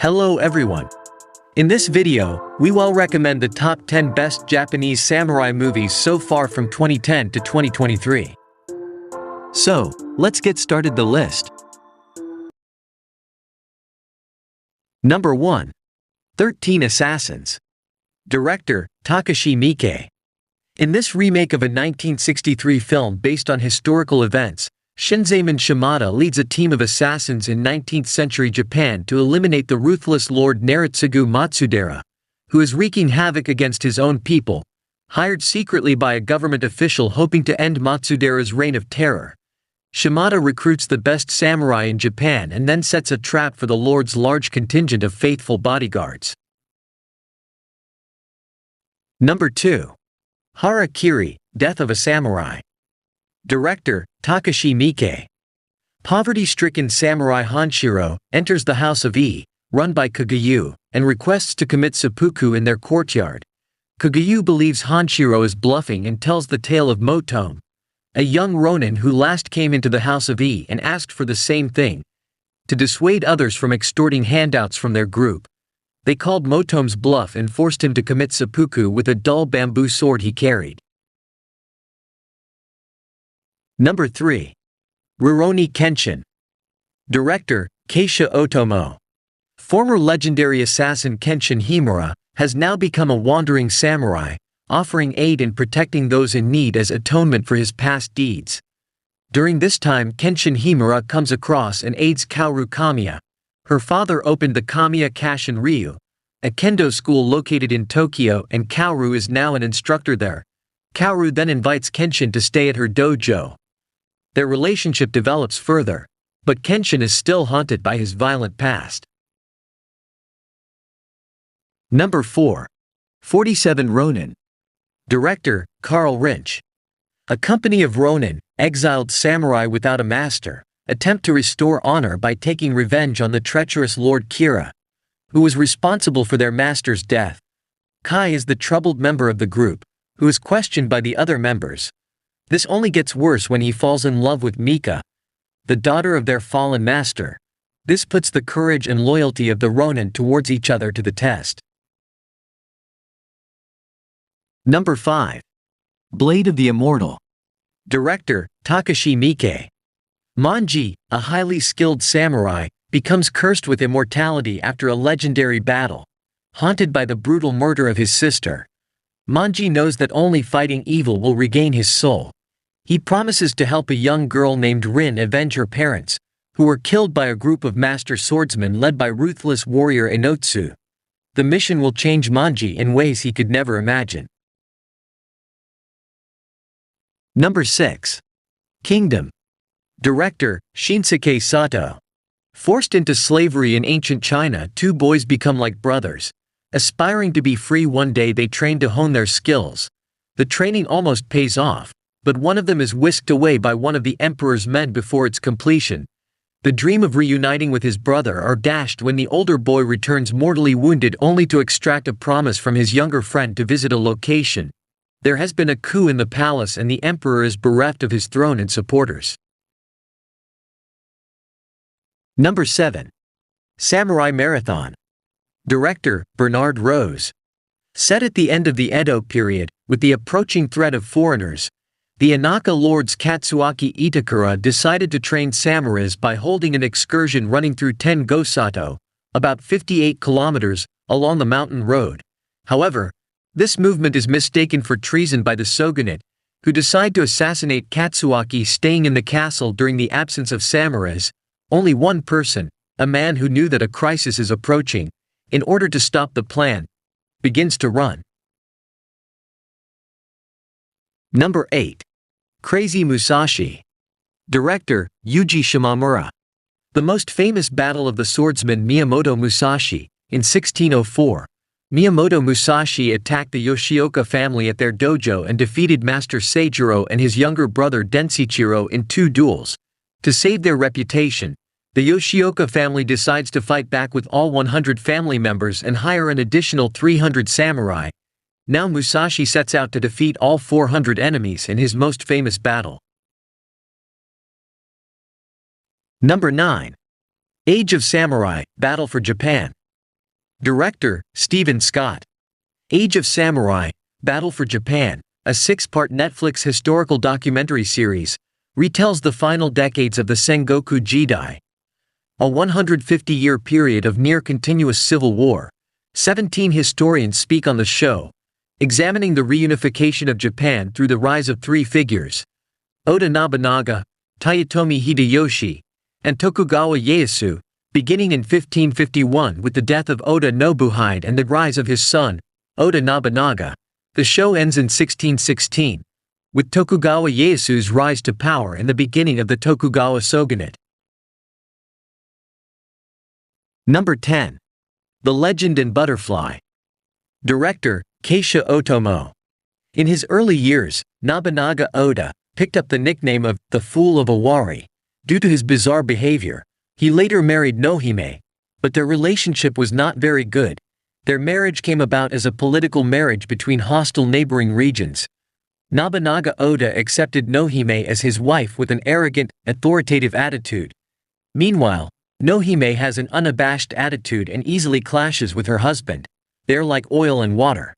Hello everyone. In this video, we will recommend the top 10 best Japanese samurai movies so far from 2010 to 2023. So, let's get started the list. Number 1. 13 Assassins. Director, Takashi Miike. In this remake of a 1963 film based on historical events, Shinzaemon Shimada leads a team of assassins in 19th-century Japan to eliminate the ruthless Lord Naritsugu Matsudera, who is wreaking havoc against his own people, hired secretly by a government official hoping to end Matsudera's reign of terror. Shimada recruits the best samurai in Japan and then sets a trap for the Lord's large contingent of faithful bodyguards. Number 2. Hara-kiri, Death of a Samurai. Director, Takashi Miike. Poverty-stricken samurai Hanshiro enters the house of E, run by Kagyu, and requests to commit seppuku in their courtyard. Kagyu believes Hanshiro is bluffing and tells the tale of Motome, a young Ronin who last came into the house of E and asked for the same thing, to dissuade others from extorting handouts from their group. They called Motome's bluff and forced him to commit seppuku with a dull bamboo sword he carried. Number 3. Rurouni Kenshin. Director, Keisha Otomo. Former legendary assassin Kenshin Himura has now become a wandering samurai, offering aid in protecting those in need as atonement for his past deeds. During this time, Kenshin Himura comes across and aids Kaoru Kamiya. Her father opened the Kamiya Kashin Ryu, a kendo school located in Tokyo, and Kaoru is now an instructor there. Kaoru then invites Kenshin to stay at her dojo. Their relationship develops further, but Kenshin is still haunted by his violent past. Number 4. 47 Ronin. Director, Carl Rinch. A company of Ronin, exiled samurai without a master, attempt to restore honor by taking revenge on the treacherous Lord Kira, who was responsible for their master's death. Kai is the troubled member of the group, who is questioned by the other members. This only gets worse when he falls in love with Mika, the daughter of their fallen master. This puts the courage and loyalty of the Ronin towards each other to the test. Number 5. Blade of the Immortal. Director, Takashi Miike. Manji, a highly skilled samurai, becomes cursed with immortality after a legendary battle. Haunted by the brutal murder of his sister, Manji knows that only fighting evil will regain his soul. He promises to help a young girl named Rin avenge her parents, who were killed by a group of master swordsmen led by ruthless warrior Enotsu. The mission will change Manji in ways he could never imagine. Number 6. Kingdom. Director, Shinsuke Sato. Forced into slavery in ancient China, two boys become like brothers. Aspiring to be free, one day they train to hone their skills. The training almost pays off, but one of them is whisked away by one of the emperor's men before its completion. The dream of reuniting with his brother are dashed when the older boy returns mortally wounded, only to extract a promise from his younger friend to visit a location. There has been a coup in the palace and the emperor is bereft of his throne and supporters. Number 7. Samurai Marathon. Director, Bernard Rose. Set at the end of the Edo period, with the approaching threat of foreigners, the Inaka lords Katsuaki Itakura decided to train samurais by holding an excursion running through Tengosato, about 58 kilometers, along the mountain road. However, this movement is mistaken for treason by the shogunate, who decide to assassinate Katsuaki staying in the castle during the absence of samurais. Only one person, a man who knew that a crisis is approaching, in order to stop the plan, begins to run. Number 8. Crazy Musashi. Director, Yuji Shimamura. The most famous battle of the swordsman Miyamoto Musashi, in 1604. Miyamoto Musashi attacked the Yoshioka family at their dojo and defeated Master Seijiro and his younger brother Densichiro in 2 duels. To save their reputation, the Yoshioka family decides to fight back with all 100 family members and hire an additional 300 samurai. Now Musashi sets out to defeat all 400 enemies in his most famous battle. Number 9. Age of Samurai, Battle for Japan. Director, Stephen Scott. Age of Samurai, Battle for Japan, a 6-part Netflix historical documentary series, retells the final decades of the Sengoku Jidai. A 150-year period of near-continuous civil war. 17 historians speak on the show, examining the reunification of Japan through the rise of 3 figures: Oda Nobunaga, Toyotomi Hideyoshi, and Tokugawa Ieyasu, beginning in 1551 with the death of Oda Nobuhide and the rise of his son, Oda Nobunaga. The show ends in 1616, with Tokugawa Ieyasu's rise to power and the beginning of the Tokugawa shogunate. Number 10. The Legend and Butterfly. Director, Keisha Otomo. In his early years, Nobunaga Oda picked up the nickname of the Fool of Owari due to his bizarre behavior. He later married Nohime, but their relationship was not very good. Their marriage came about as a political marriage between hostile neighboring regions. Nobunaga Oda accepted Nohime as his wife with an arrogant, authoritative attitude. Meanwhile, Nohime has an unabashed attitude and easily clashes with her husband. They're like oil and water.